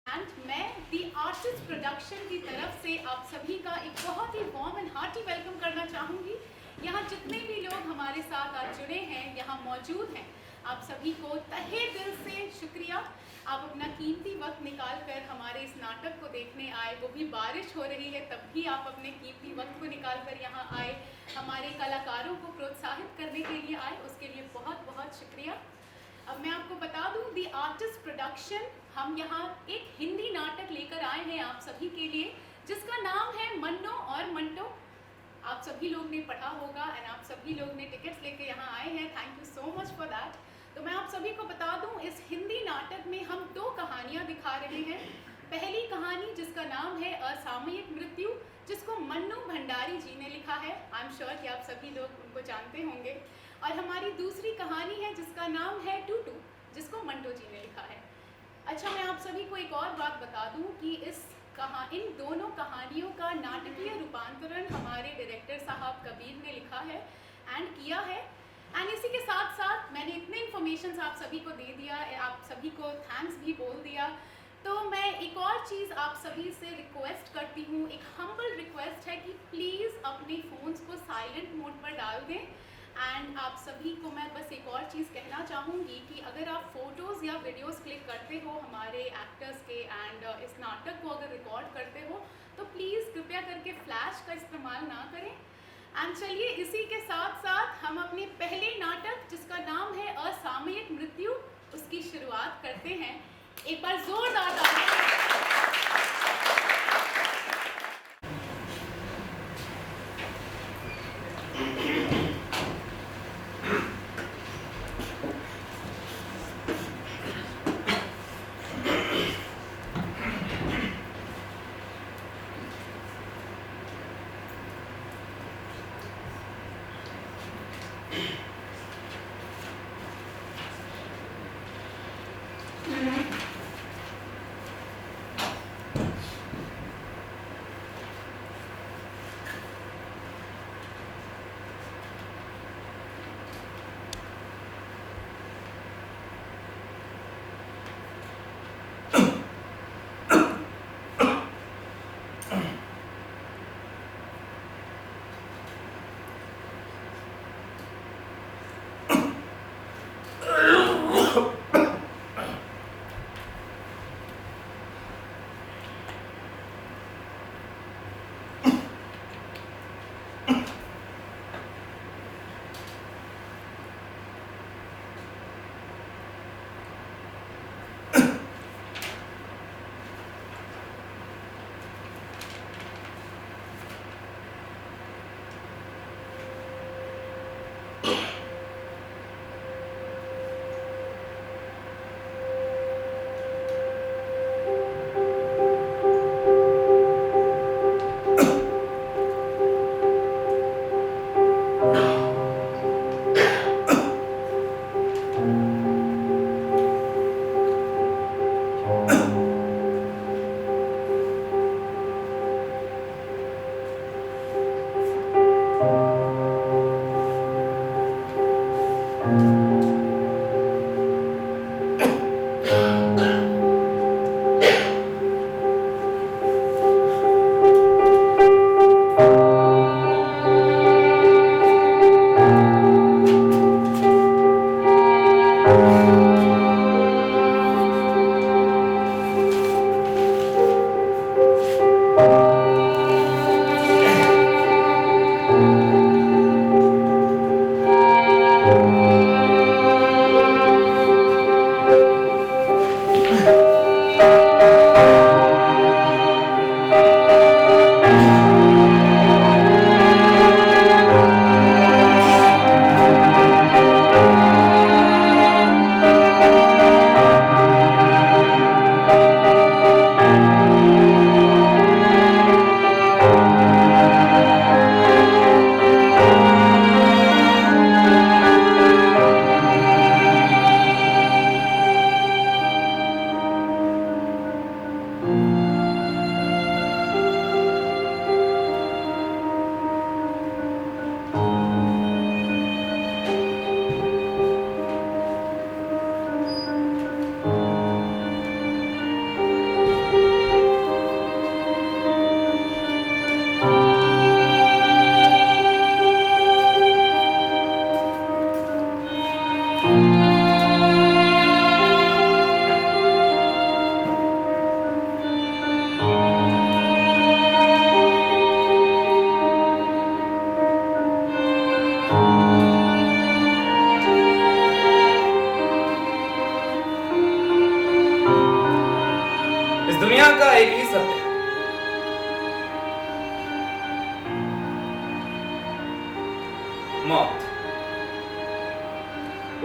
And मैं the artist production की तरफ से आप सभी का एक बहुत ही वार्म एंड हार्टी वेलकम करना चाहूँगी। यहाँ जितने भी लोग हमारे साथ आज जुड़े हैं, यहाँ मौजूद हैं, आप सभी को तहे दिल से शुक्रिया। आप अपना कीमती वक्त निकाल कर हमारे इस नाटक को देखने आए, वो भी बारिश हो रही है तब भी आप अपने कीमती वक्त को निकाल कर यहाँ आए, हमारे कलाकारों को प्रोत्साहित करने के लिए आए, उसके लिए बहुत बहुत शुक्रिया। अब मैं आपको बता दूं, दी आर्टिस्ट प्रोडक्शन, हम यहाँ एक हिंदी नाटक लेकर आए हैं आप सभी के लिए, जिसका नाम है मन्नो और मंटो। आप सभी लोग ने पढ़ा होगा एंड आप सभी लोग ने टिकट्स लेके यहाँ आए हैं, thank you so much for that. तो मैं आप सभी को बता दूं, इस हिंदी नाटक में हम दो कहानियाँ दिखा रहे हैं। पहली कहानी जिसका नाम है असामयिक मृत्यु, जिसको मन्नू भंडारी जी ने लिखा है। आई एम श्योर कि आप सभी लोग उनको जानते होंगे। और हमारी दूसरी कहानी है जिसका नाम है टूटू, जिसको मंटो जी ने लिखा है। अच्छा, मैं आप सभी को एक और बात बता दूं कि इन दोनों कहानियों का नाटकीय रूपांतरण हमारे डायरेक्टर साहब कबीर ने लिखा है एंड किया है। एंड इसी के साथ साथ मैंने इतने इन्फॉर्मेशन आप सभी को दे दिया, आप सभी को थैंक्स भी बोल दिया। तो मैं एक और चीज़ आप सभी से रिक्वेस्ट करती हूँ, एक हम्बल रिक्वेस्ट है कि प्लीज़ अपने फ़ोन्स को साइलेंट मोड पर डाल दें। एंड आप सभी को मैं बस एक और चीज़ कहना चाहूँगी कि अगर आप फ़ोटोज़ या वीडियोज़ क्लिक करते हो हमारे एक्टर्स के एंड इस नाटक को अगर रिकॉर्ड करते हो तो प्लीज़ कृपया करके फ्लैश का इस्तेमाल ना करें। एंड चलिए इसी के साथ साथ हम अपने पहले नाटक, जिसका नाम है असामयिक मृत्यु, उसकी शुरुआत करते हैं। एक बार जोरदार तालियां।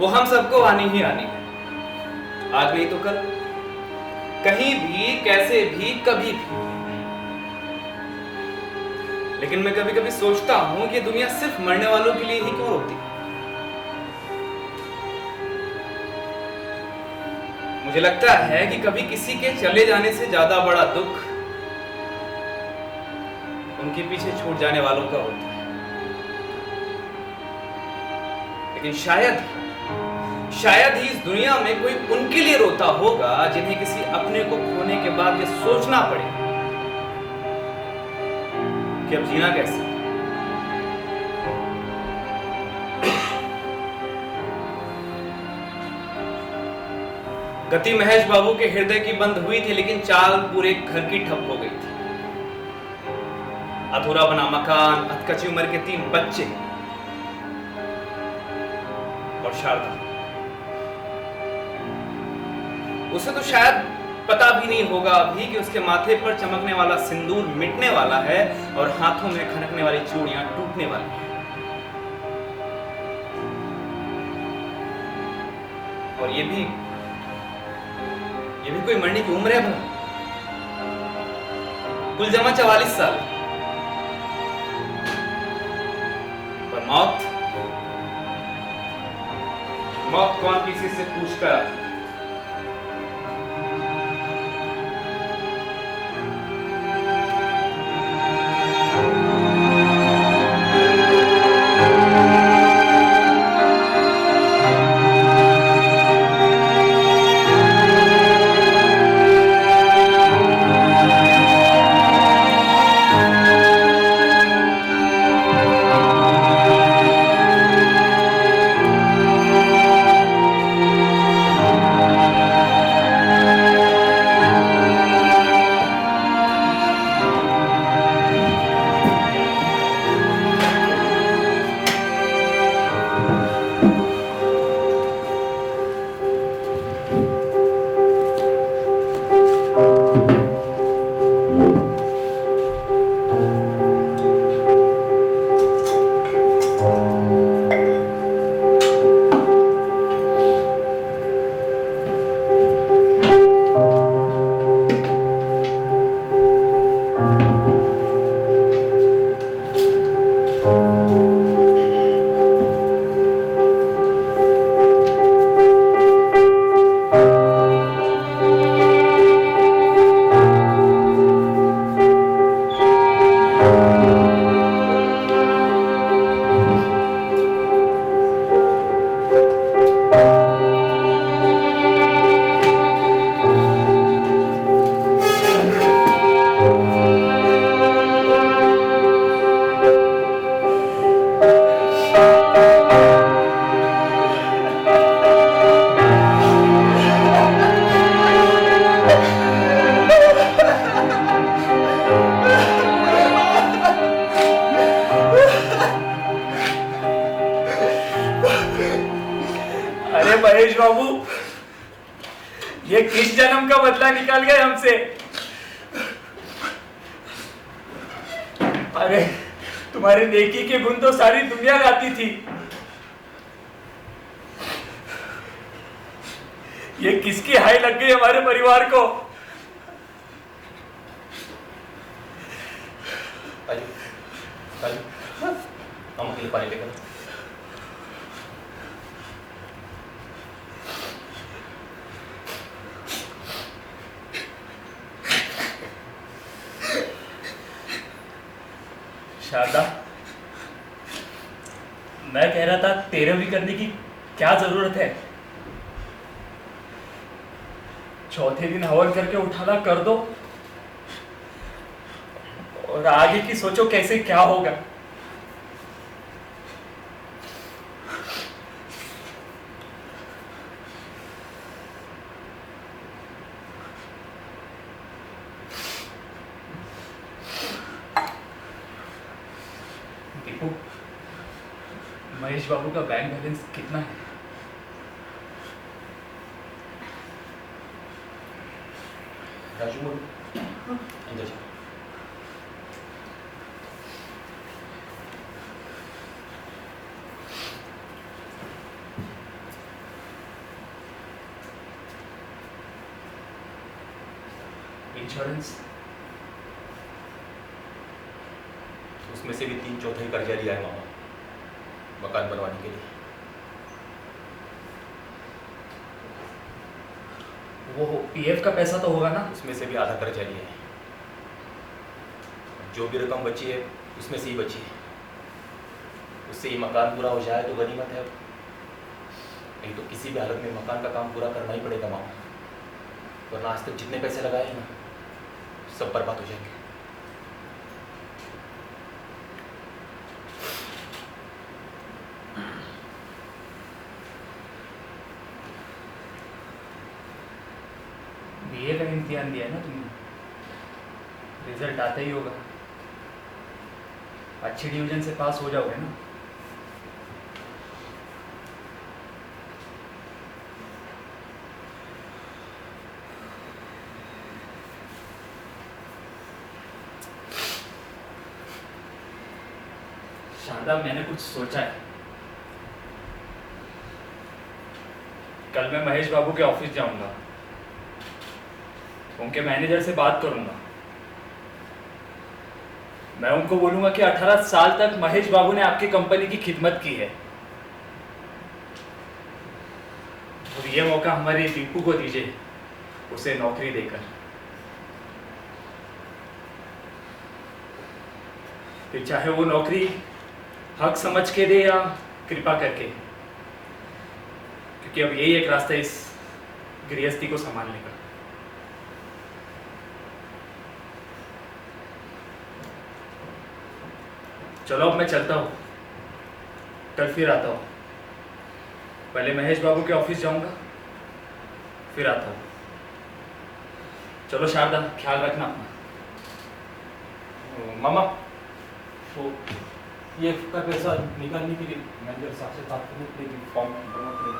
वो हम सबको आनी ही आनी है, आज नहीं तो कल, कहीं भी, कैसे भी, कभी भी। लेकिन मैं कभी कभी सोचता हूं कि दुनिया सिर्फ मरने वालों के लिए ही क्यों रोती है। मुझे लगता है कि कभी किसी के चले जाने से ज्यादा बड़ा दुख उनके पीछे छूट जाने वालों का होता है। लेकिन शायद ही इस दुनिया में कोई उनके लिए रोता होगा जिन्हें किसी अपने को खोने के बाद ये सोचना पड़े कि अब जीना कैसे। गति महेश बाबू के हृदय की बंद हुई थी, लेकिन चाल पूरे घर की ठप हो गई थी। अधूरा बना मकान, अधकच्ची उम्र के 3 बच्चे और शारदा। उसे तो शायद पता भी नहीं होगा अभी कि उसके माथे पर चमकने वाला सिंदूर मिटने वाला है और हाथों में खनकने वाली चूड़ियां टूटने वाली हैं। और ये भी कोई मरने की उम्र है भला? कुल जमा 44 साल। पर मौत कौन किसी से पूछकर आती? महेश बाबू, ये किस जन्म का बदला निकाल गए हमसे? अरे तुम्हारे नेकी के गुण तो सारी दुनिया गाती थी। ये किसकी हाय लग गई हमारे परिवार को? हम अकेले पानी लेकर। शारदा, मैं कह रहा था तेरे भी करने की क्या जरूरत है? चौथे दिन हवन करके उठाना कर दो और आगे की सोचो कैसे क्या होगा। दीपू, महेश बाबू का बैंक बैलेंस कितना है? राजू, अंदर जा। इंश्योरेंस? उसमें से भी 3/4 कर्जा लिया है मामा, मकान बनवाने के लिए। वो पीएफ का पैसा तो होगा ना? उसमें से भी आधा कर्जा लिया है। जो भी रकम बची है उसमें से ही बची है, उससे ही मकान पूरा हो जाए तो गनीमत है। नहीं तो किसी भी हालत में मकान का काम पूरा करना ही पड़ेगा मामा, वरना आज तक जितने पैसे लगाए हैं ना सब बर्बाद हो जाएंगे। बीए का इम्तिहान दिया है ना तुमने, रिजल्ट आता ही होगा, अच्छी डिवीजन से पास हो जाओगे ना? शारदा, मैंने कुछ सोचा है। कल मैं महेश बाबू के ऑफिस जाऊंगा, उनके मैनेजर से बात करूंगा। मैं उनको बोलूंगा कि 18 साल तक महेश बाबू ने आपकी कंपनी की खिदमत की है, और ये मौका हमारे दीपू को दीजिए, उसे नौकरी देकर। फिर चाहे वो नौकरी हक समझ के दे या कृपा करके, क्योंकि अब यही एक रास्ता इस गृहस्थी को संभालने का। चलो अब मैं चलता हूँ, कल फिर आता हूँ। पहले महेश बाबू के ऑफिस जाऊंगा, फिर आता हूँ। चलो शारदा, ख्याल रखना अपना। मामा वो ये का पैसा निकालने के लिए मैनेजर साहब से बात करनी पड़ेगी, फॉर्म भरना पड़ेगा।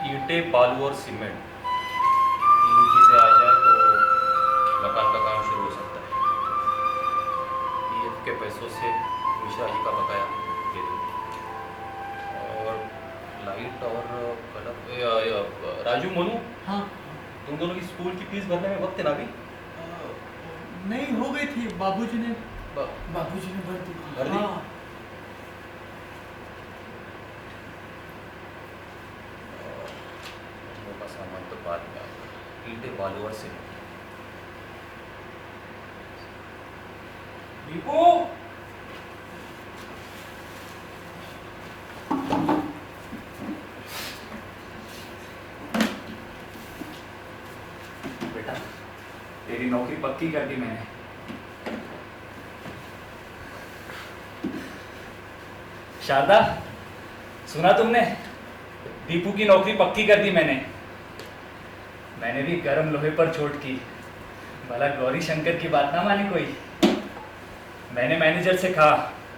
ईंटें, बालू और सीमेंट, तीनों चीज़ें आ जाए तो मकान का काम शुरू हो सकता है। पीएफ के पैसों से मिश्रा जी का बकाया दे दूँगी, और लाइट और कलर। राजू, मोनू, हाँ। तुम दोनों की स्कूल की फीस भरने में वक्त है ना अभी? नहीं, हो गई थी, बाबूजी ने ब- भर दी। भर दी? हाँ। का सामान तो बाद में आएगा, ईंटें, बालू और सीमेंट। दीपू, बेटा, तेरी नौकरी पक्की कर दी मैंने। शारदा, सुना तुमने? दीपू की नौकरी पक्की कर दी मैंने। मैंने भी गर्म लोहे पर चोट की, भला गौरी शंकर की बात ना मानी कोई। मैंने मैनेजर से कहा,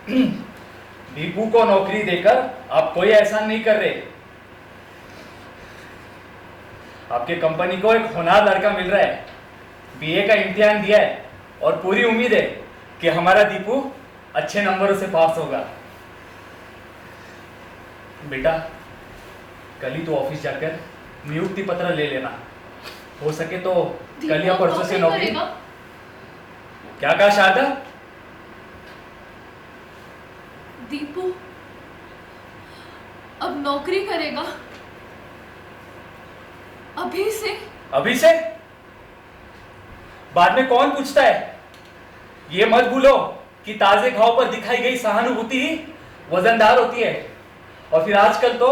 दीपू को नौकरी देकर आप कोई एहसान नहीं कर रहे। आपके कंपनी को एक होनहार लड़का मिल रहा है, बीए का इम्तिहान दिया है, और पूरी उम्मीद है कि हमारा दीपू अच्छे नंबरों से पास होगा। बेटा, कल ही तो ऑफिस जाकर नियुक्ति पत्र ले लेना, हो सके तो कल या परसों से नौकरी। क्या कहा शारदा? दीपू अब नौकरी करेगा अभी से। अभी से? बाद में कौन पूछता है? ये मत भूलो कि ताजे घाव पर दिखाई गई सहानुभूति ही वजनदार होती है। और फिर आजकल तो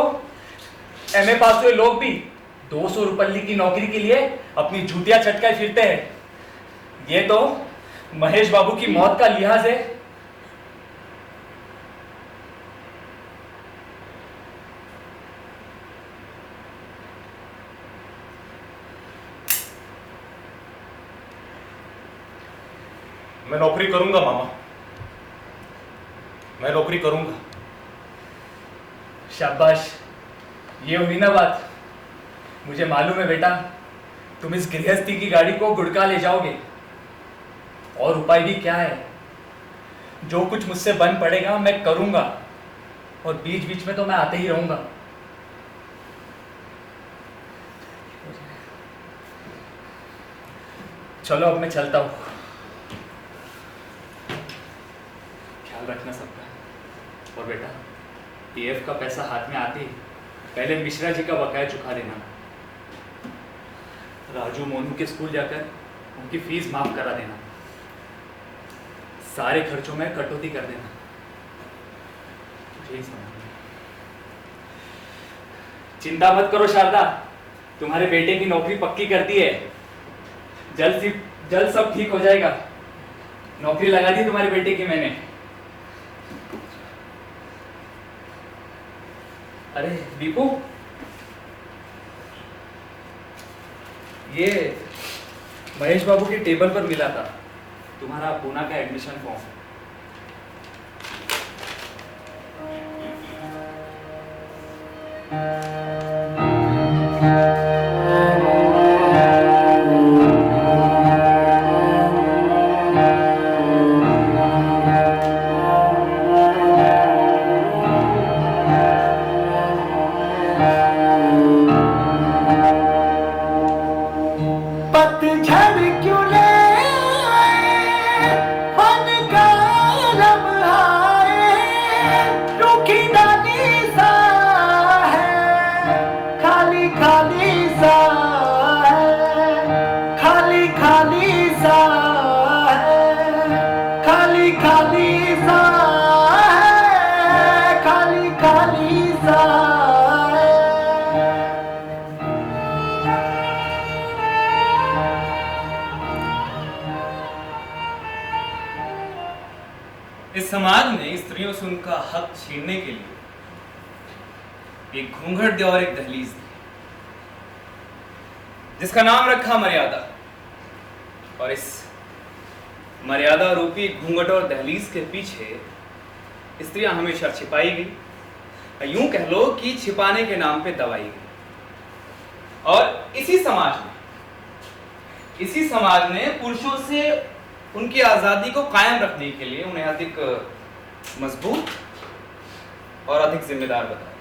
एमए पास हुए लोग भी 200 रुपये की नौकरी के लिए अपनी जूतियां चटकाए फिरते हैं। ये तो महेश बाबू की मौत का लिहाज है। मैं नौकरी करूंगा मामा, मैं नौकरी करूंगा। शाबाश, ये हुई ना बात। मुझे मालूम है बेटा, तुम इस गृहस्थी की गाड़ी को गुड़का ले जाओगे। और उपाय भी क्या है? जो कुछ मुझसे बन पड़ेगा मैं करूंगा, और बीच बीच में तो मैं आते ही रहूंगा। चलो अब मैं चलता हूं। ख्याल रखना सबका। और बेटा, पीएफ का पैसा हाथ में आते ही पहले मिश्रा जी का बकाया चुका देना। राजू मोनू के स्कूल जाकर उनकी फीस माफ करा देना। सारे खर्चों में कटौती कर देना। यही समझ। चिंता मत करो शारदा, तुम्हारे बेटे की नौकरी पक्की कर दी है। जल्द सब ठीक हो जाएगा। नौकरी लगा दी तुम्हारे बेटे की मैंने। अरे दीपू, ये महेश बाबू की टेबल पर मिला था तुम्हारा पूना का एडमिशन फॉर्म। इस समाज ने स्त्रियों से उनका हक छीनने के लिए एक घूंघट दी और एक दहलीज दी, जिसका नाम रखा मर्यादा। और इस मर्यादा रूपी घूंघट और दहलीज के पीछे स्त्रियां हमेशा छिपाई गई, यूं कह लो कि छिपाने के नाम पे दबाई गई। और इसी समाज ने पुरुषों से उनकी आजादी को कायम रखने के लिए उन्हें अधिक मजबूत और अधिक जिम्मेदार बताया।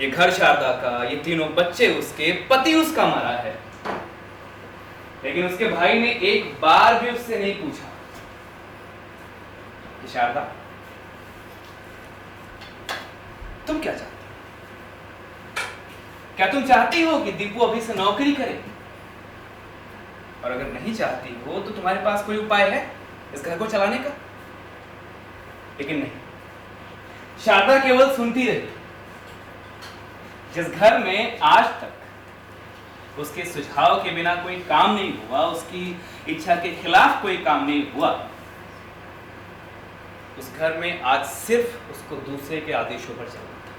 ये घर शारदा का, ये तीनों बच्चे उसके, पति उसका मरा है, लेकिन उसके भाई ने एक बार भी उससे नहीं पूछा कि शारदा तुम क्या चाहती हो? क्या तुम चाहती हो कि दीपू अभी से नौकरी करे? और अगर नहीं चाहती हो तो तुम्हारे पास कोई उपाय है इस घर को चलाने का? लेकिन नहीं, शारदा केवल सुनती रही। जिस घर में आज तक उसके सुझाव के बिना कोई काम नहीं हुआ, उसकी इच्छा के खिलाफ कोई काम नहीं हुआ, उस घर में आज सिर्फ उसको दूसरे के आदेशों पर चलना था।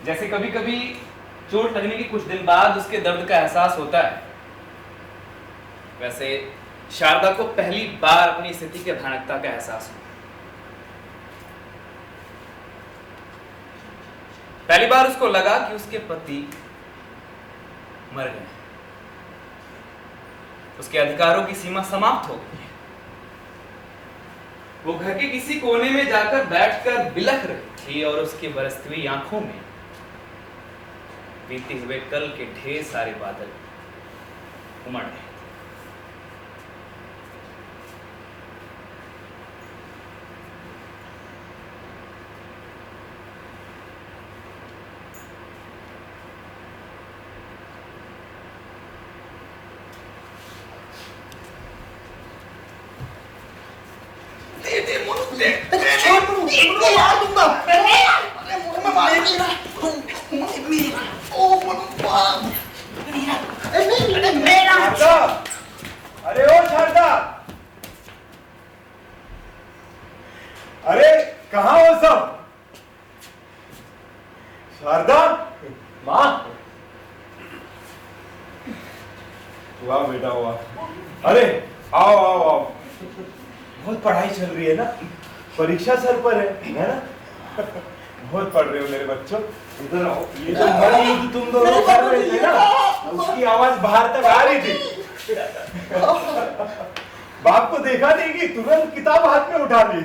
जैसे कभी कभी चोट लगने के कुछ दिन बाद उसके दर्द का एहसास होता है, वैसे शारदा को पहली बार अपनी स्थिति के भयानकता का एहसास हुआ। पहली बार उसको लगा कि उसके पति मर गए, उसके अधिकारों की सीमा समाप्त हो गई है। वो घर के किसी कोने में जाकर बैठकर बिलख रही थी और उसकी बरसती हुई आंखों में बीते हुए कल के ढेर सारे बादल उमड़ गए। शारदा! अरे ओ शारदा! अरे कहाँ हो सब? शारदा! माँ, वाह बेटा वाह। अरे आओ आओ आओ। बहुत पढ़ाई चल रही है ना? परीक्षा सर पर है ना? बहुत पढ़ रहे हो मेरे बच्चों। इधर आओ। ये जो मरी तुम दोनों कर रहे थे ना, उसकी आवाज बाहर तक आ रही थी। बाप को देखा नहीं कि तुरंत किताब हाथ में उठा ली।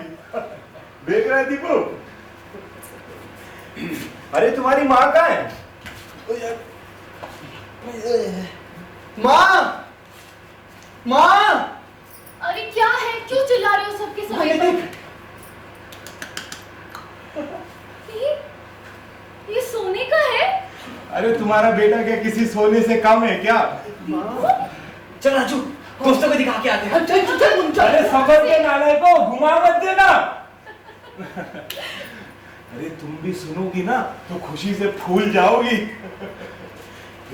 देख रहे दीपू? अरे तुम्हारी माँ कहाँ है? माँ! माँ! अरे क्या है, क्यों चिल्ला रहे हो सबके सामने? ये सोने का है? अरे तुम्हारा बेटा क्या किसी सोने से कम है क्या? चल राजू, दोस्तों को दिखा के आते हैं। अरे सफर के नाले को घुमा मत देना। अरे तुम भी सुनोगी ना तो खुशी से फूल जाओगी।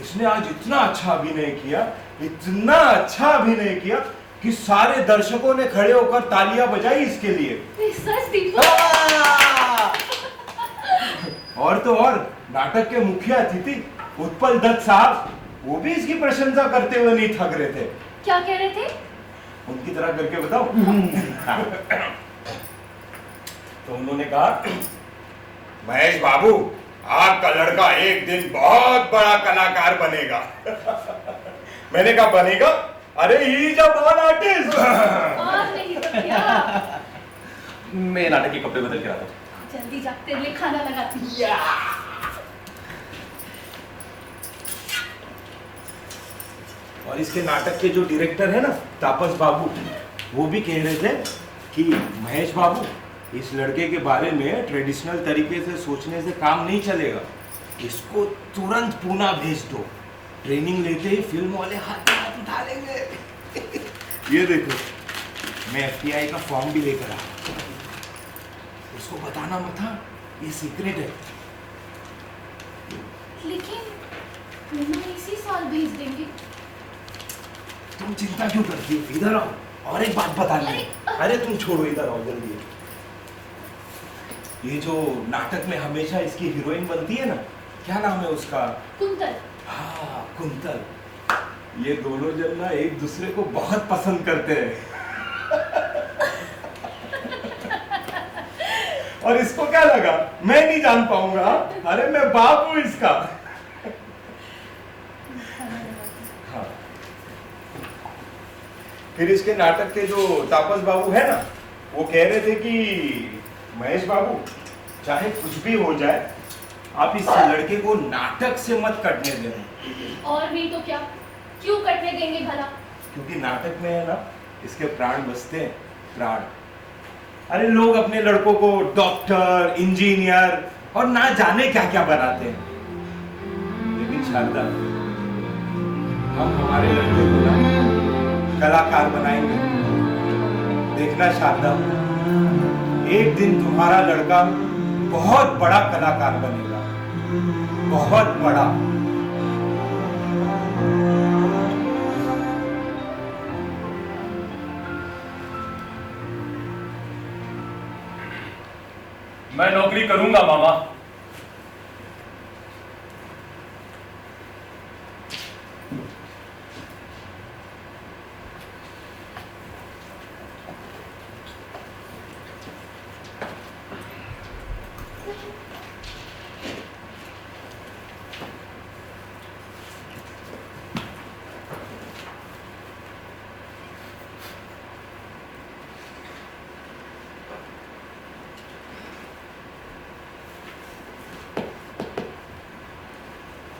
इसने आज इतना अच्छा अभिनय किया, इतना अच्छा अभिनय किया कि सारे दर्शकों ने खड़े होकर तालियां बजाई इसके लिए। सच दीपू? और तो और नाटक के मुख्य अतिथि उत्पल दत्त साहब, वो भी इसकी प्रशंसा करते हुए नहीं थक रहे थे। क्या कह रहे थे? उनकी तरह करके बताओ। तो उन्होंने कहा, महेश बाबू, आपका लड़का एक दिन बहुत बड़ा कलाकार बनेगा। मैंने कहा बनेगा? अरे he is a born artist. और नहीं तो क्या? मैं नाटक के कपड़े बदल के आता हूँ। जल्दी जा, तेरे लिए खाना लगाती हूँ। और इसके नाटक के जो डायरेक्टर है ना, तापस बाबू, वो भी कह रहे थे कि महेश बाबू, इस लड़के के बारे में ट्रेडिशनल तरीके से सोचने से काम नहीं चलेगा। इसको तुरंत पुणे भेज दो। ट्रेनिंग लेते ही फिल्म वाले हाथ उठा लेंगे। ये देखो, मैं एफटीआई का फॉर्म भी लेकर आया। उसको बताना मत, हाँ, ये सीक्रेट है। लेकिन मम्मा इसी साल भेज देंगे। तुम चिंता क्यों करती हो? इधर आओ, और एक बात बतानी है। अरे तुम छोड़ो, इधर आओ जल्दी। ये जो नाटक में हमेशा इसकी हीरोइन बनती है ना, क्या नाम है उसका? कुंतल। हाँ, कुंतल। ये दोनों जन ना एक दूसरे को बहुत पसंद करते हैं। और इसको क्या लगा मैं नहीं जान पाऊंगा? अरे मैं बाप हूं इसका। हाँ। फिर इसके नाटक के जो तापस बाबू है ना, वो कह रहे थे कि महेश बाबू, चाहे कुछ भी हो जाए, आप इस लड़के को नाटक से मत कटने देना। और नहीं तो क्या, क्यों कटने देंगे भला? क्योंकि नाटक में है ना, इसके प्राण बचते हैं, प्राण। अरे लोग अपने लड़कों को डॉक्टर, इंजीनियर और ना जाने क्या क्या बनाते हैं, लेकिन शारदा, हम हमारे लड़के को ना कलाकार बनाएंगे। देखना शारदा, एक दिन तुम्हारा लड़का बहुत बड़ा कलाकार बनेगा, बहुत बड़ा। मैं नौकरी करूंगा मामा।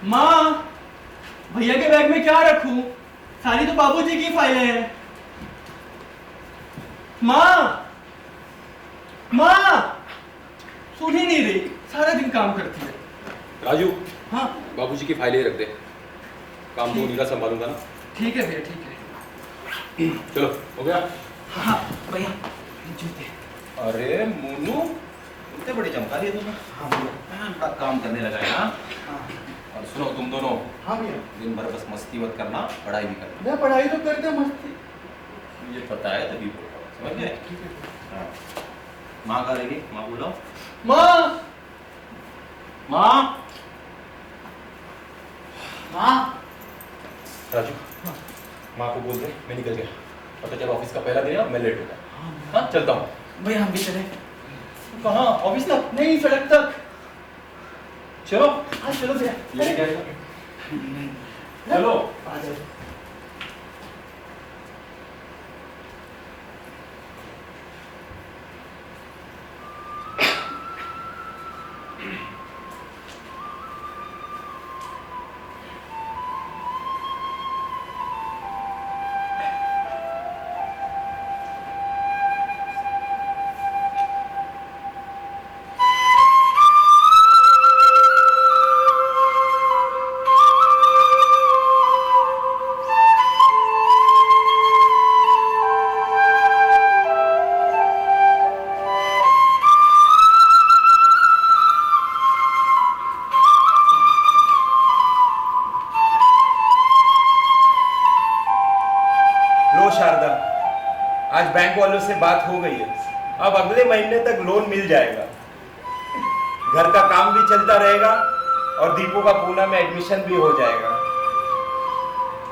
माँ, भैया के बैग में क्या रखूं? सारी तो बाबूजी की फाइलें हैं। माँ, माँ सुन ही नहीं रही, सारा दिन काम करती है। राजू, हाँ बाबूजी की फाइलें रख दे, काम तो नीला संभालूंगा ना। ठीक है भैया, ठीक है। चलो, हो गया? हाँ भैया, जूते। अरे मोनू, इतने बड़ी चमका दिए तुमने। हाँ भैया। बड़ा काम करने लगा है ना। हाँ और सुनो तुम दोनों, हाँ भैया। दिन भर बस मस्ती मत करना, पढ़ाई भी करना। भैया पढ़ाई तो करते मस्ती। मुझे पता है तभी बोल रहा हूँ, समझ गए? ठीक है। हाँ। माँ कहाँ रहेगी? माँ बोलो। माँ, माँ। माँ। राजू, माँ को बोल दे मैं निकल गया। पता चला ऑफिस का पहला दिन है और मैं लेट हो गया। हाँ, चलता हूँ। भैया हम भी चले। कहाँ? ऑफिस तक? नहीं, सड़क तक। चलो। हाँ चलो भैया। ये क्या है? नहीं, चलो। आ जाओ। लो शारदा, आज बैंक वालों से बात हो गई है, अब अगले महीने तक लोन मिल जाएगा। घर का काम भी चलता रहेगा और दीपू का पूना में एडमिशन भी हो जाएगा।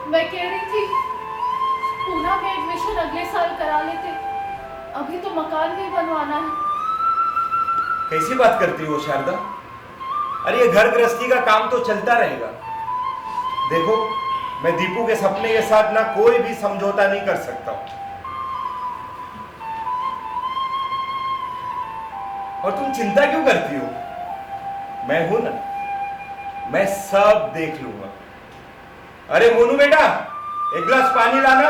मैं कह रही थी पूना में एडमिशन अगले साल करा लेते, अभी तो मकान भी बनवाना है। कैसी बात करती हो शारदा? अरे ये घर गृहस्थी का काम तो चलता रहेगा। देखो, मैं दीपू के सपने के साथ ना कोई भी समझौता नहीं कर सकता। और तुम चिंता क्यों करती हो? मैं हूं ना, मैं सब देख लूंगा। अरे मोनू बेटा, एक गिलास पानी लाना।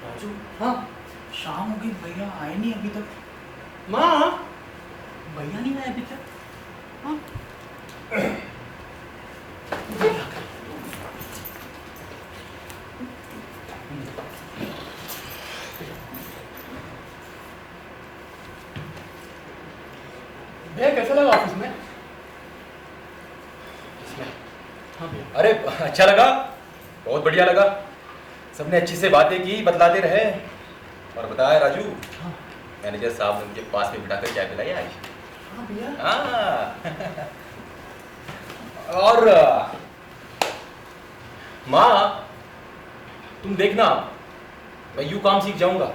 राजू, हाँ शाम हो गई, भैया आए नहीं अभी तक। माँ, भैया नहीं आए अभी तक। हाँ भैया, कैसा लगा ऑफिस में? हाँ भैया। अरे अच्छा लगा, बहुत बढ़िया लगा। सबने अच्छी से बातें की, बतलाते रहे। और बताया राजू, हाँ मैनेजर साहब ने मुझे पास में बिठाकर चाय पिलाई आज। हाँ भैया। हाँ। और माँ, तुम देखना, मैं यूं काम सीख जाऊंगा।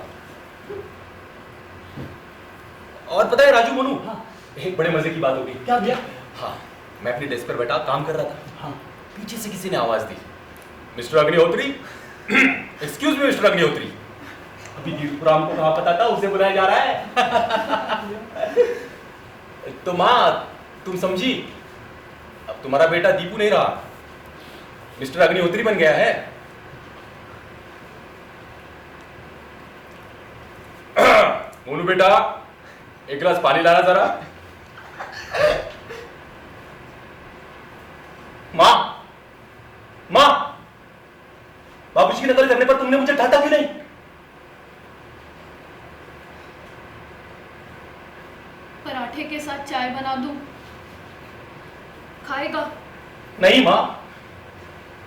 और पता है राजू मोनू, हाँ। एक बड़े मजे की बात हो गई। क्या भैया? हाँ, मैं अपनी डेस्क पर बैठा काम कर रहा था। हाँ पीछे से किसी ने आवाज दी, mister Agnihotri. Excuse me mister Agnihotri. अभी दीपूराम को कहाँ पता था उसे बुलाया जा रहा है। तो माँ, तुम समझी, अब तुम्हारा बेटा दीपू नहीं रहा, मिस्टर अग्निहोत्री बन गया है। मोनू बेटा, एक गिलास पानी लाना जरा। माँ, माँ, बाबूजी की नकल करने पर तुमने मुझे डांटा क्यों नहीं? पराठे के साथ चाय बना दूं, खाएगा? नहीं माँ,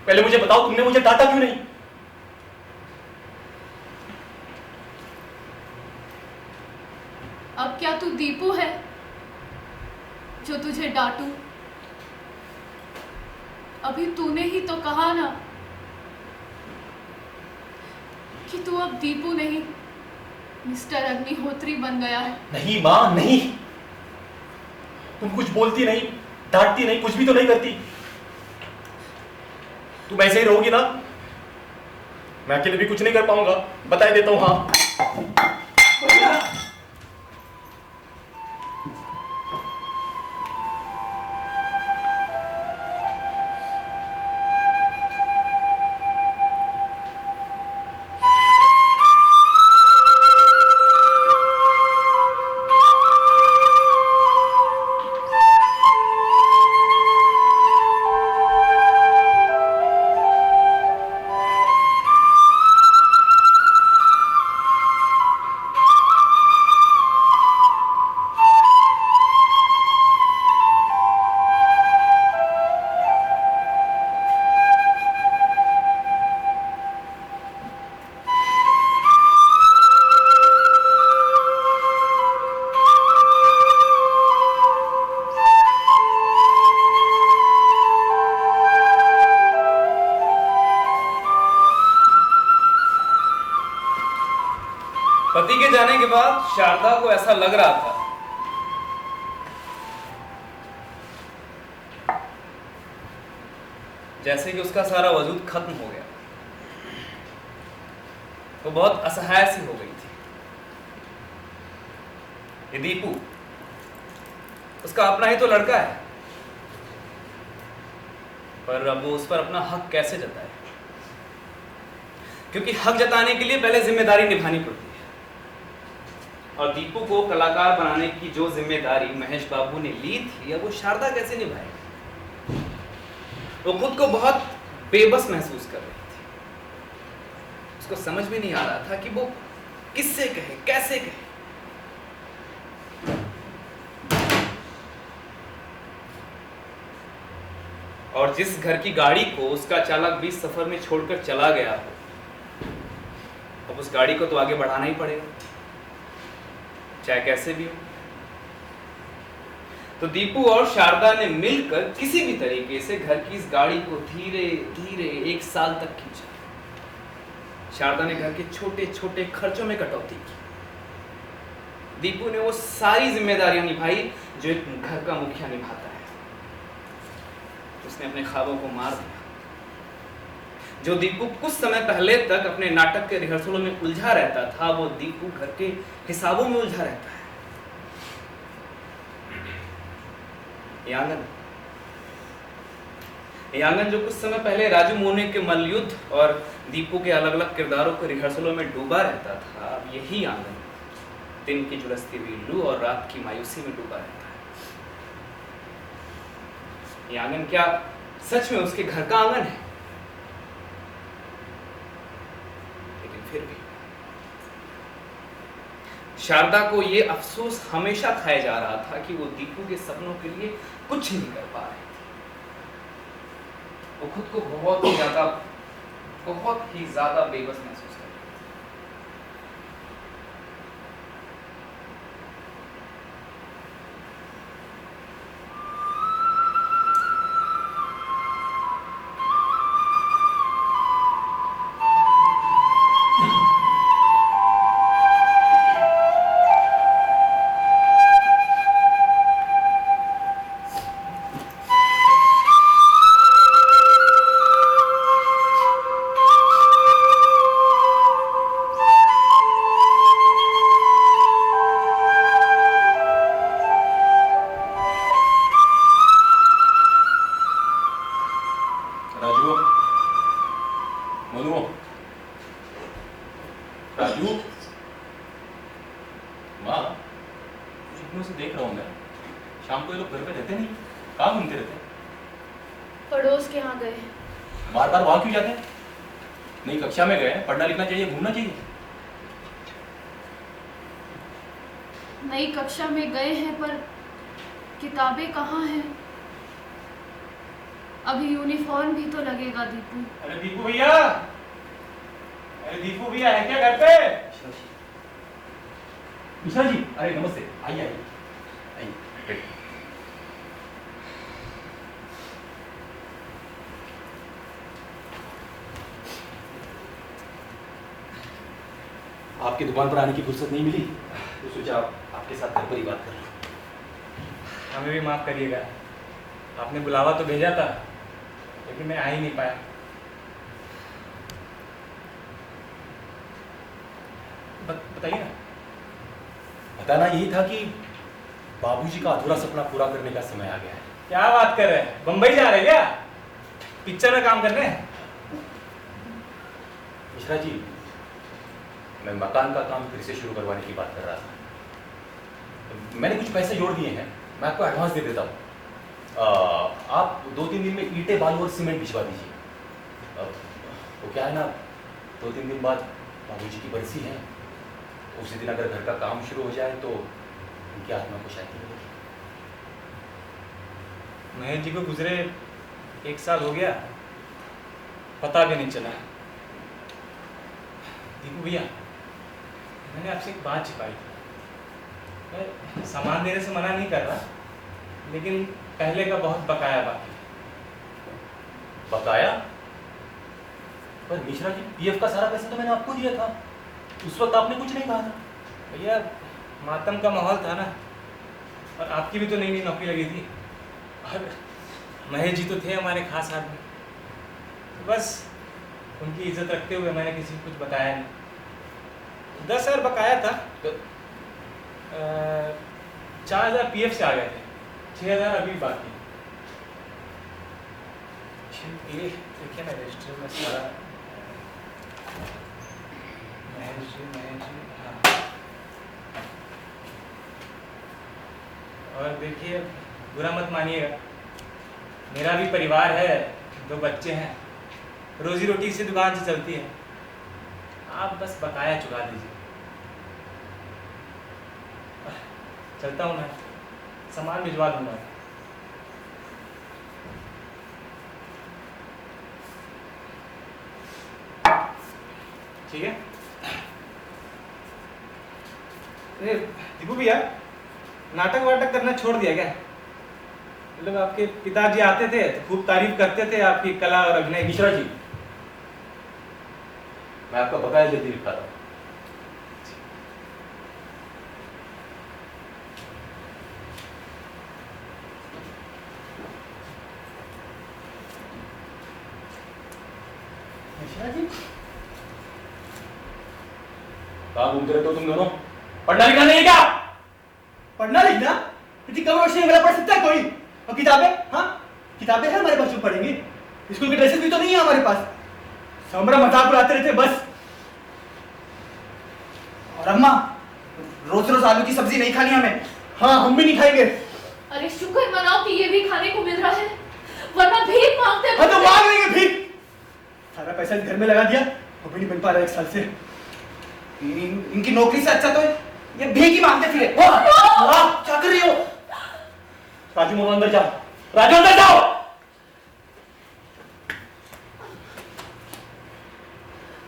पहले मुझे बताओ तुमने मुझे डांटा क्यों नहीं? अब क्या तू दीपू है जो तुझे डांटू? अभी तूने ही तो कहा ना कि तू अब दीपू नहीं मिस्टर अग्निहोत्री बन गया है। नहीं माँ, नहीं। तुम कुछ बोलती नहीं, डांटती नहीं, कुछ भी तो नहीं करती। तुम ऐसे ही रहोगी ना, मैं अकेले भी कुछ नहीं कर पाऊंगा, बता देता हूं। हाँ पति के जाने के बाद शारदा को ऐसा लग रहा था जैसे कि उसका सारा वजूद खत्म हो गया। वो बहुत असहाय सी हो गई थी। ये दीपू उसका अपना ही तो लड़का है, पर अब वो उस पर अपना हक कैसे जताए? क्योंकि हक जताने के लिए पहले जिम्मेदारी निभानी पड़ती है। और दीपू को कलाकार बनाने की जो जिम्मेदारी महेश बाबू ने ली थी, अब वो शारदा कैसे निभाएगी? वो खुद को बहुत बेबस महसूस कर रही थी। उसको समझ में नहीं आ रहा था कि वो किससे कहे, कैसे कहे। और जिस घर की गाड़ी को उसका चालक बीच सफर में छोड़कर चला गया हो, अब उस गाड़ी को तो आगे बढ़ाना ही पड़ेगा, चाहे कैसे भी हो। तो दीपू और शारदा ने मिलकर किसी भी तरीके से घर की इस गाड़ी को धीरे धीरे 1 साल तक खींचा। शारदा ने घर के छोटे छोटे खर्चों में कटौती की। दीपू ने वो सारी जिम्मेदारियां निभाई जो एक घर का मुखिया निभाता है। उसने अपने ख्वाबों को मार दिया। जो दीपू कुछ समय पहले तक अपने नाटक के रिहर्सलों में उलझा रहता था, वो दीपू घर के हिसाबों में उलझा रहता है। ये आंगन जो कुछ समय पहले राजू मोने के मल्लयुद्ध और दीपू के अलग अलग किरदारों को रिहर्सलों में डूबा रहता था, अब यही आंगन दिन की झुलसती हुई लू और रात की मायूसी में डूबा रहता है। ये आंगन क्या सच में उसके घर का आंगन है? लेकिन फिर भी शारदा को यह अफसोस हमेशा खाया जा रहा था कि वो दीपू के सपनों के लिए कुछ नहीं कर पा रही थी। वो खुद को बहुत ही ज्यादा बेबस महसूस कर रही थी। पड़ोस के यहाँ गए। बार बार वहां क्यों जाते हैं? नई कक्षा में गए हैं, पढ़ना लिखना चाहिए, घूमना चाहिए। नई कक्षा में गए हैं पर किताबें कहाँ हैं? अभी यूनिफॉर्म भी तो लगेगा दीपू। अरे दीपू भैया, अरे दीपू भैया है क्या घर पे? मिश्रा जी, अरे नमस्ते, आइए आइए आइए, बैठिए। आपकी दुकान पर आने की फुर्सत नहीं मिली तो सोचा आपके साथ घर पर ही बात कर लूं। हमें भी माफ़ करिएगा, आपने बुलावा तो भेजा था लेकिन मैं आ ही नहीं पाया। बताइए ना। बताना यही था कि बाबूजी का अधूरा सपना पूरा करने का समय आ गया है। क्या बात कर रहे हैं, बम्बई जा रहे हैं क्या? पिक्चर में काम करने? मिश्रा जी, मैं मकान का काम फिर से शुरू करवाने की बात कर रहा था। मैंने कुछ पैसे जोड़ दिए हैं, मैं आपको एडवांस दे देता हूँ। आप 2-3 दिन में ईंटें, बालू और सीमेंट भिजवा दीजिए। वो क्या है ना, 2-3 दिन बाद बाबूजी की बरसी है, उसी दिन अगर घर का काम शुरू हो जाए तो उनकी आत्मा को शांति मिलेगी। महेश जी को गुजरे 1 साल हो गया, पता भी नहीं चला। दीपू भैया, मैंने आपसे एक बात छिपाई थी। मैं सामान देने से मना नहीं कर रहा, लेकिन पहले का बहुत बकाया बाकी। बकाया? पर मिश्रा जी, पीएफ का सारा पैसा तो मैंने आपको दिया था, उस वक्त आपने कुछ नहीं कहा था। भैया, मातम का माहौल था ना, और आपकी भी तो नई नई नौकरी लगी थी, और महेश जी तो थे हमारे खास आदमी, तो बस उनकी इज्जत रखते हुए मैंने किसी को कुछ बताया नहीं। 10,000 बकाया था, 4,000 पीएफ से आ गए थे, 6,000 अभी बाकी। ये देखिए ना रजिस्टर में सारा महेश जी, हाँ। और देखिए, बुरा मत मानिएगा, मेरा भी परिवार है, 2 बच्चे हैं, रोजी रोटी इसी दुकान से चलती है। आप बस बकाया चुका दीजिए। चलता हूँ मैं, सामान भिजवा दूंगा। ठीक है? अरे दीपू भैया, नाटक वाटक करना छोड़ दिया क्या? मतलब आपके पिताजी आते थे तो खूब तारीफ करते थे आपकी कला और अभिनय की। मिश्रा जी, मैं आपका बकाया जल्दी निपटा रहा हूँ। मिश्रा जी, कहाँ घूमते रहते हो तुम दोनों? पढ़ना लिखना नहीं है क्या? पढ़ना लिखना इतनी कम रोशनी में मेरा पढ़ सकता है कोई? और किताबें? हाँ, किताबें हैं हमारे पास जो पढ़ेंगे। स्कूल के ड्रेसेस भी तो नहीं है हमारे पास। हमारा मजाक उड़ाते रहते बस। और अम्मा, रोज रोज आलू की सब्जी नहीं खानी हमें। हाँ, हम भी नहीं खाएंगे। अरे शुक्र मनाओ कि ये भी खाने को मिल रहा है, वरना भीख मांगते। हाँ तो मांग लेंगे भीख। सारा पैसा घर में लगा दिया, वो भी नहीं मिल पा रहा 1 साल से। इनकी नौकरी से अच्छा तो ये भीख ही मांगते फिरे। वाह, क्या कर रही हो? राजू, मोहन अंदर जाओ। राजू, अंदर जाओ।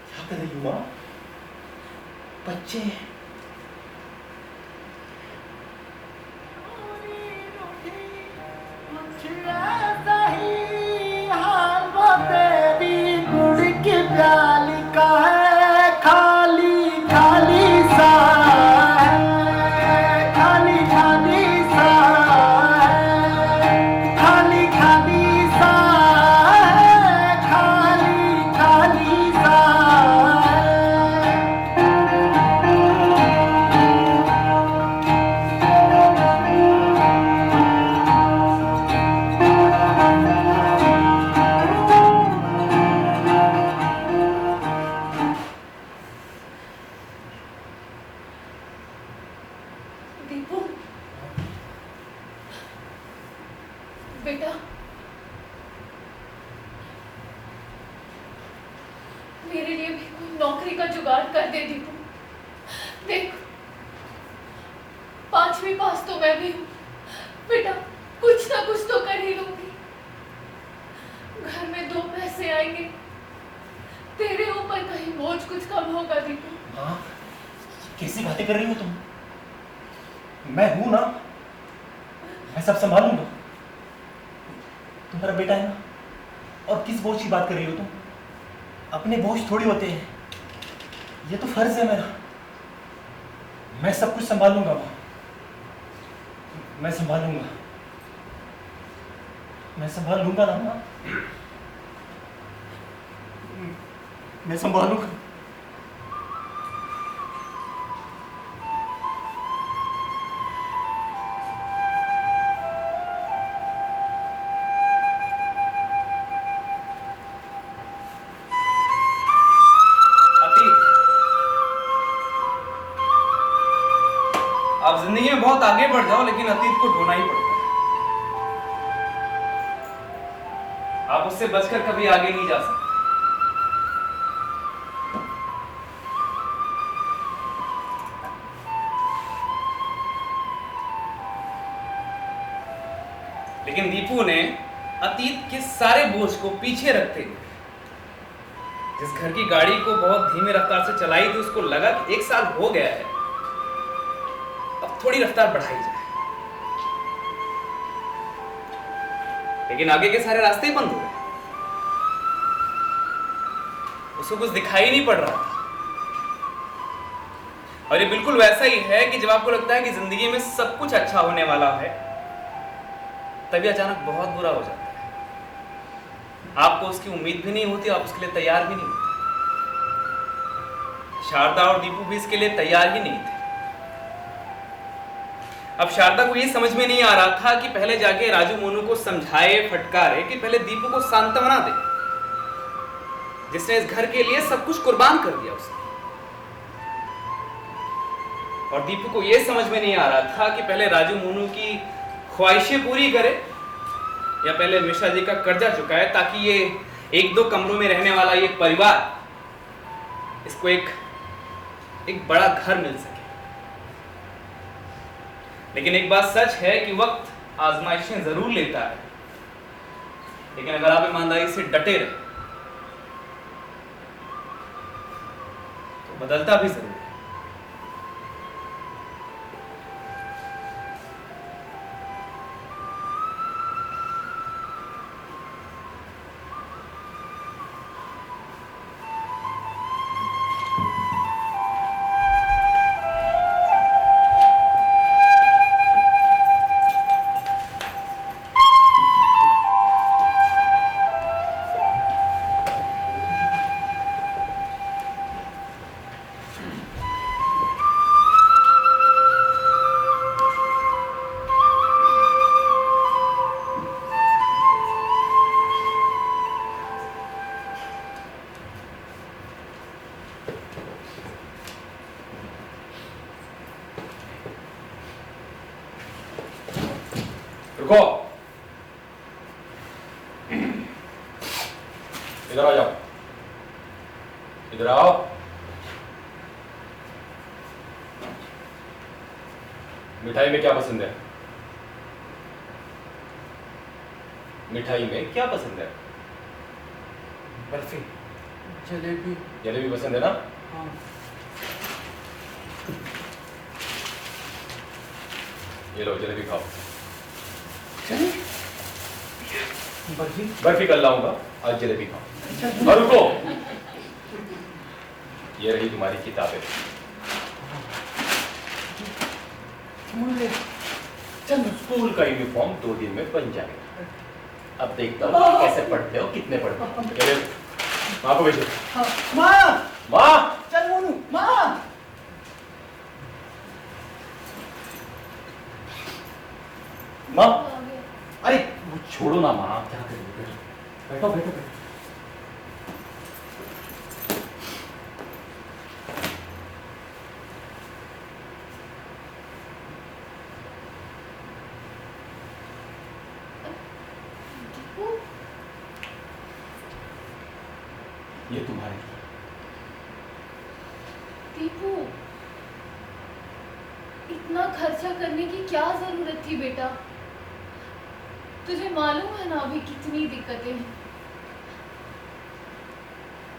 क्या कर रही हो माँ? बच्चे मेरे लिए भी कोई नौकरी का जुगाड़ कर दे दीपू। देख 5वीं पास तो मैं भी हूँ बेटा, कुछ ना कुछ तो कर ही लूंगी। घर में 2 पैसे आएंगे, तेरे ऊपर कहीं बोझ कुछ कम होगा दीपू। हाँ, कैसी बातें कर रही हो तुम? मैं हूं ना, मैं सब संभालूंगा। तुम्हारा बेटा है ना, और किस बोझ की बात कर रही हो तुम? अपने बोझ थोड़ी होते हैं, ये तो फर्ज है मेरा। मैं सब कुछ संभाल लूंगा माँ, मैं संभाल लूंगा, मैं संभाल लूंगा ना माँ, मैं संभाल लूंगा। आप जिंदगी में बहुत आगे बढ़ जाओ, लेकिन अतीत को ढोना ही पड़ता है। आप उससे बचकर कभी आगे नहीं जा सकते। लेकिन दीपू ने अतीत के सारे बोझ को पीछे रखते हुए जिस घर की गाड़ी को बहुत धीमी रफ्तार से चलाई थी, उसको लगा कि 1 साल हो गया है, अब थोड़ी रफ्तार बढ़ाई जाए। लेकिन आगे के सारे रास्ते ही बंद हो गए, उसको कुछ दिखाई नहीं पड़ रहा था। और ये बिल्कुल वैसा ही है कि जब आपको लगता है कि जिंदगी में सब कुछ अच्छा होने वाला है, तभी अचानक बहुत बुरा हो जाता है। आपको उसकी उम्मीद भी नहीं होती, आप उसके लिए तैयार भी नहीं होते। शारदा और दीपू भी इसके लिए तैयार ही नहीं थे। अब शारदा को ये समझ में नहीं आ रहा था कि पहले जाके राजू मोनू को समझाए, फटकारे, कि पहले दीपू को सांत्वना दे, जिसने इस घर के लिए सब कुछ कुर्बान कर दिया उसने। और दीपू को यह समझ में नहीं आ रहा था कि पहले राजू मोनू की ख्वाहिशें पूरी करे या पहले मिश्रा जी का कर्जा चुकाए, ताकि ये 1-2 कमरों में रहने वाला ये परिवार, इसको एक बड़ा घर मिल सके। लेकिन एक बात सच है कि वक्त आजमाइशें जरूर लेता है, लेकिन अगर आप ईमानदारी से डटे रहे तो बदलता भी जरूर है। रुको, इधर आ जाओ, इधर आओ। मिठाई में क्या पसंद है? मिठाई में क्या पसंद है? बर्फी, जलेबी। जलेबी पसंद है ना? हाँ। ये लो जलेबी खाओ। बर्फी। बर्फी कल लाऊंगा, आज जलेबी खाओ। और रुको, ये रही तुम्हारी किताबें। चल, स्कूल का यूनिफॉर्म 2 दिन में बन जाएगा। अब देखता हूँ कि कैसे पढ़ते हो, कितने पढ़ते हो। ये माँ को भेजो। माँ, माँ, चल मोनू, माँ। माँ, अरे वो छोड़ो ना माँ, क्या करोगे? बैठो बैठो बैठो। ये तुम्हारे लिए। दीपू, इतना खर्चा करने की क्या जरूरत थी बेटा? तुझे मालूम है ना अभी कितनी दिक्कतें हैं।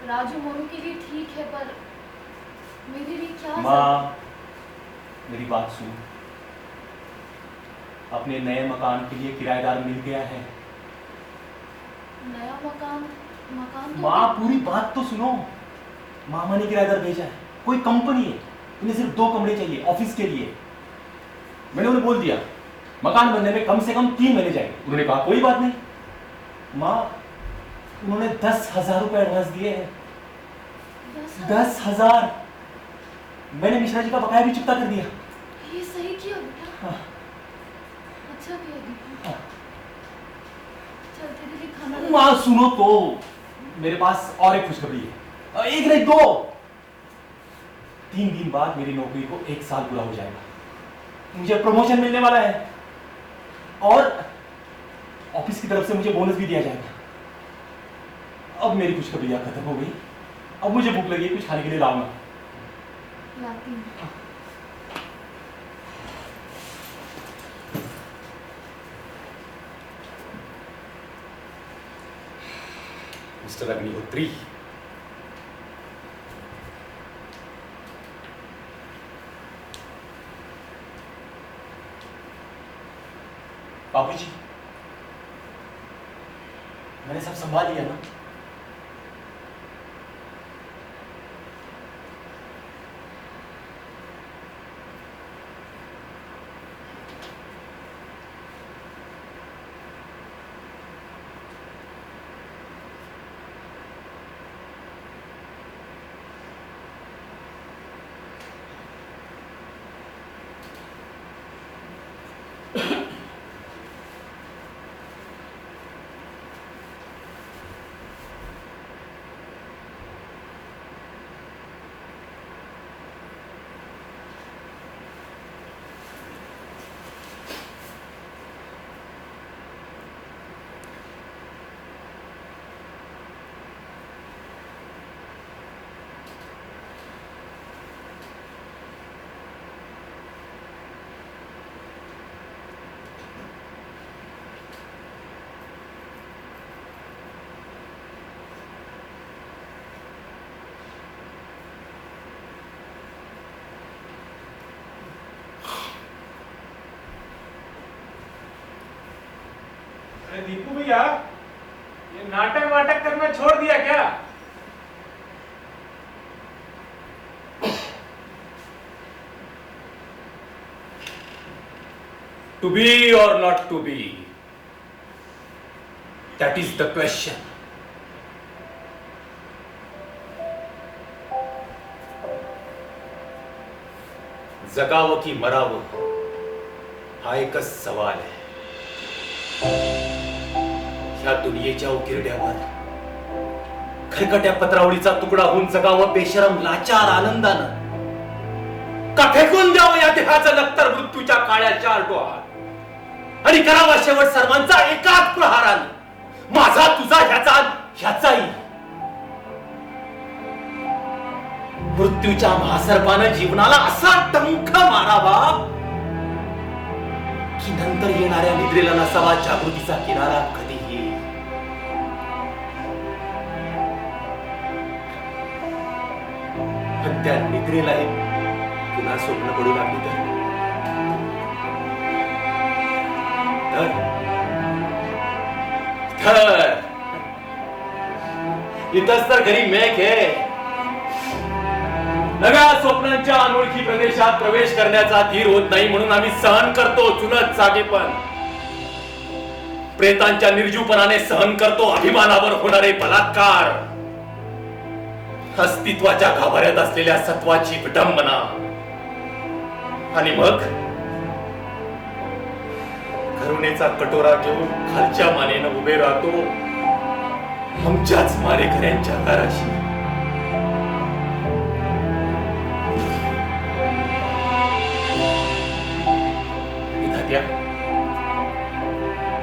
राजू मोनू के लिए ठीक है, पर मेरे लिए क्या? माँ, मेरी बात सुन। अपने नए मकान के लिए किराएदार मिल गया है। नया मकान? मकान तो माँ, पूरी बात तो सुनो। मामा ने किराएदार भेजा है, कोई कंपनी है, उन्हें सिर्फ 2 कमरे चाहिए ऑफिस के लिए। मैंने उन्हें बोल दिया मकान बनने में कम से कम 3 महीने जाएंगे। उन्होंने कहा कोई बात नहीं। माँ, उन्होंने 10,000 रुपए एडवांस दिए हैं। 10,000। मैंने मिश्रा जी का बकाया भी चुकता कर दिया। ये सही किया बेटा। हाँ। अच्छा किया दीपू। हाँ। चल तेरे लिए खाना माँ सुनो तो, मेरे पास और एक खुशखबरी है। एक नहीं 2। 3 दिन बाद मेरी नौकरी को 1 साल पूरा हो जाएगा। मुझे प्रमोशन मिलने वाला है और ऑफिस की तरफ से मुझे बोनस भी दिया जाएगा। अब मेरी खुशखबरियां खत्म हो गई। अब मुझे भूख लगी है, कुछ खाने के लिए लाओ ना। लाती हूँ। मिस्टर अग्निहोत्री, बाबूजी, मैंने सब संभाल लिया ना? अरे दीपू भैया, ये नाटक वाटक करना छोड़ दिया क्या? To be or not to be? That is the question. जगावं की मरावं हा एकच सवाल आहे. ह्या दुनियेच्या उकिरड्यावर खरकट्या पत्रावळीचा तुकडा होऊन जगावं बेशरम लाचार आनंदानं, का फेकून द्यावं या देहाचं नक्तर मृत्यूच्या काळ्या चार डोहात आणि करावा शेवट सर्वांचा एकाच प्रहारानं, माझा तुझा ह्याचा ह्याचाही. मृत्यूच्या महासर्पानं जीवनाला असा डंख मारावा की नंतर येणाऱ्या निद्रेला नसावा जागृतीचा किनारा कधीही. पण त्या निद्रेलाही पुन्हा स्वप्न पडू लागली तर इथंच तर घरी मेघ आहे. नव्या स्वप्नांच्या अनोळखी प्रदेशात प्रवेश करण्याचा धीर होत नाही म्हणून आम्ही सहन करतो चुलत जागेपण. प्रेतांच्या निर्जीवपणाने सहन करतो अभिमानावर होणारे बलात्कार. अस्तित्वाच्या गाभाऱ्यात असलेल्या सत्वाची विडंबना. आणि मग करुणेचा कटोरा घेऊन खालच्या मानेनं उभे राहतो आमच्याच मारेकऱ्यांच्या दाराशी.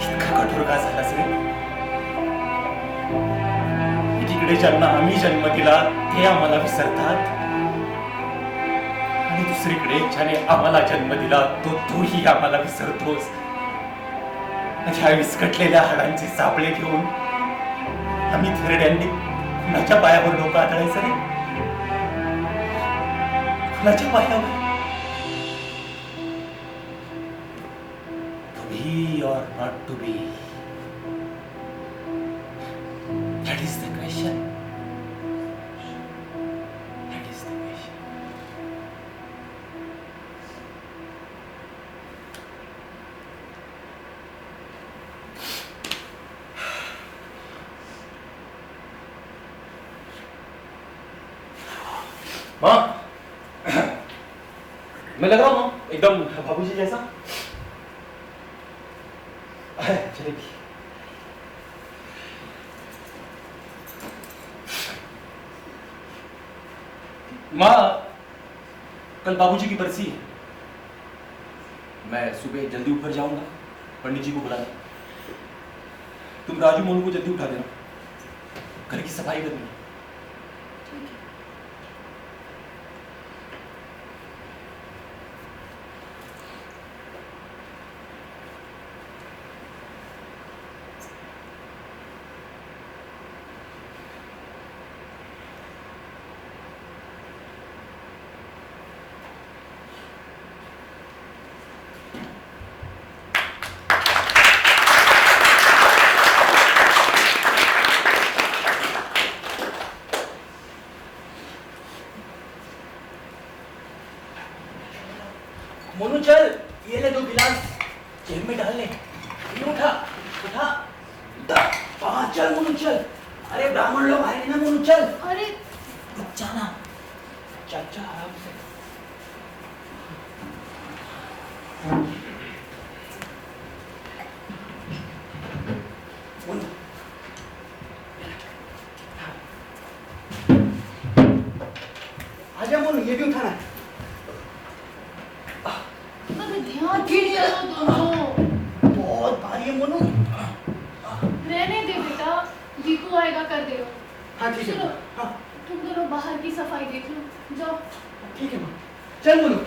इतका कठोर का झालास रे? एकीकडे ज्यांना आम्ही जन्म दिला ते आम्हाला विसरतात दुसरीकडे ज्याने आम्हाला जन्म दिला तो तूही आम्हाला विसरतोस. ह्या विस्कटलेल्या हाडांचे सापळे घेऊन आम्ही थेरड्यांनी कुणाच्या पायावर डोकं आदळायचं रे? कुणाच्या पायावर? To be or not to be? That is the question. That is the question. माँ, मैं लग रहा हूँ माँ एकदम बाबूजी जैसा. चलेगी. माँ, कल बाबूजी की बरसी है. मैं सुबह जल्दी उठकर जाऊंगा, पंडित जी को बुलाना. तुम राजू मोनू को जल्दी उठा देना, घर की सफाई करनी है. मोनू चल, ये ले 2 गिलास जेब में डाल ले. ये उठा उठा उठा. हाँ चल मोनू चल. अरे ब्राह्मण लोग आए ना मोनू चल. अरे रुक जाना. चल चल आराम से. मोनू आजा मोनू, ये भी उठाना है. अरे ध्यान से चलो दोनों. बहुत भारी है मोनू. रहने दे बेटा, दीपू आएगा कर दे. हाँ ठीक है. चलो. हाँ तुम दोनों बाहर की सफाई देख लो, जाओ. ठीक है माँ. चल मोनू.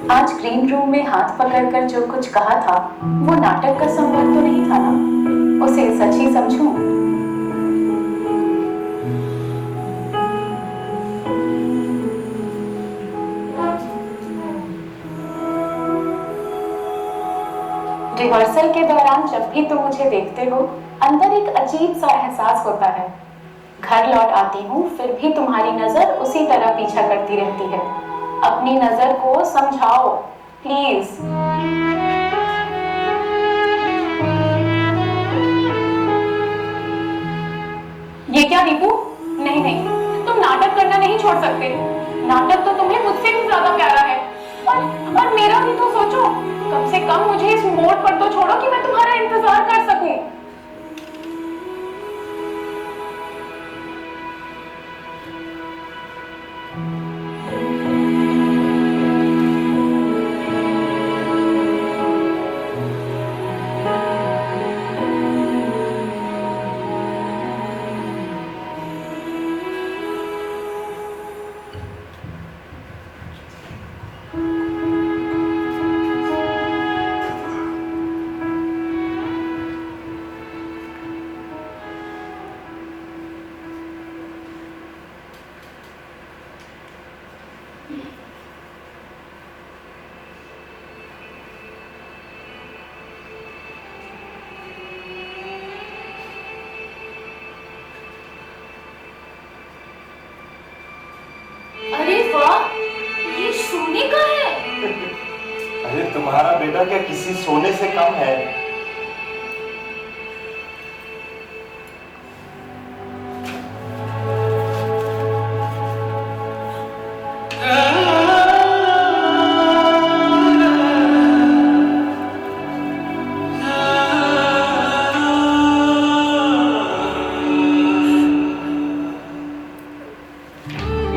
आज ग्रीन रूम में हाथ पकड़कर जो कुछ कहा था वो नाटक का संबंध तो नहीं था ना. उसे सच ही समझूं. रिहर्सल के दौरान जब भी तुम मुझे देखते हो अंदर एक अजीब सा एहसास होता है. घर लौट आती हूँ फिर भी तुम्हारी नजर उसी तरह पीछा करती रहती है. अपनी नजर को समझाओ प्लीज. ये क्या दीपू? नहीं नहीं, तुम नाटक करना नहीं छोड़ सकते. नाटक तो तुम्हें मुझसे भी ज्यादा प्यारा है। और मेरा भी तो सोचो, कम से कम मुझे इस मोड़ पर तो छोड़ो कि मैं तुम्हारा इंतजार कर सकूं। अरे वाह, ये सोने का है। अरे तुम्हारा बेटा क्या किसी सोने से कम है?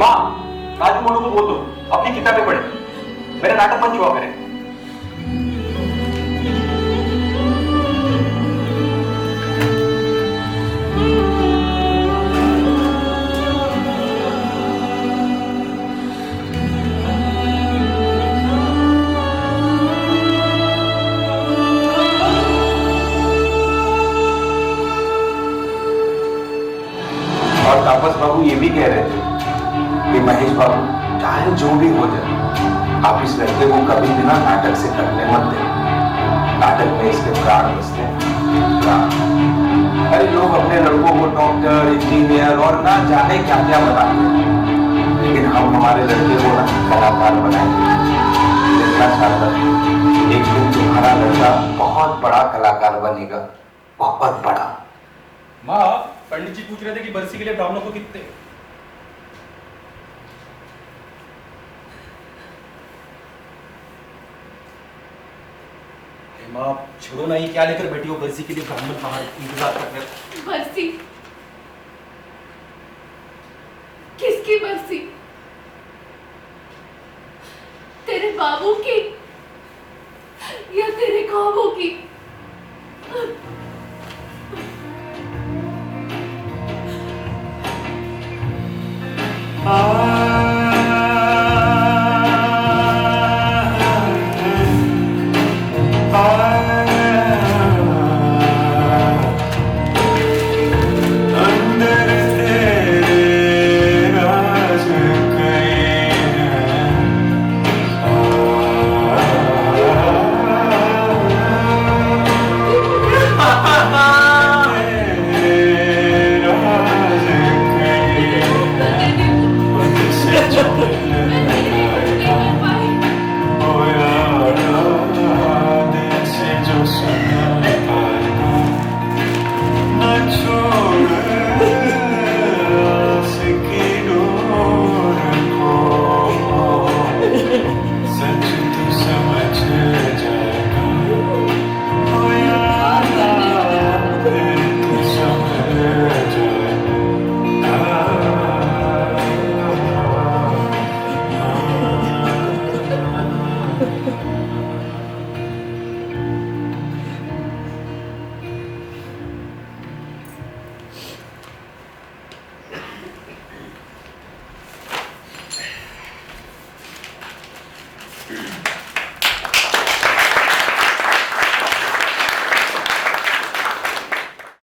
माँ, राजू मोनू को बोल दो अपनी किताबें पढ़े, मेरा नाटक मंच हुआ करे। और तापस बाबू ये भी कह रहे थे कि महेश बाबू चाहे जो भी हो जाए, आप इस लड़के को कभी भी ना नाटक से कटने मत दें। नाटक में इसके प्राण बसते हैं, प्राण। अरे लोग अपने लड़कों को डॉक्टर, इंजीनियर और ना जाने क्या क्या बनाते हैं, लेकिन हम हमारे लड़के को ना कलाकार बनाएंगे। देखना चाहता हूं एक दिन तुम्हारा लड़का बहुत बड़ा कलाकार बनेगा, बहुत बड़ा। माँ, पंडित जी पूछ रहे थे कि बरसी के लिए ब्राह्मणों को कितने? माँ छोड़ो ना, ये क्या लेकर बैठी हो? बरसी के लिए ब्राह्मण बाहर इंतजार कर रहे हैं। बरसी? किसकी बरसी? तेरे बाबू की या तेरे ख्वाबों की?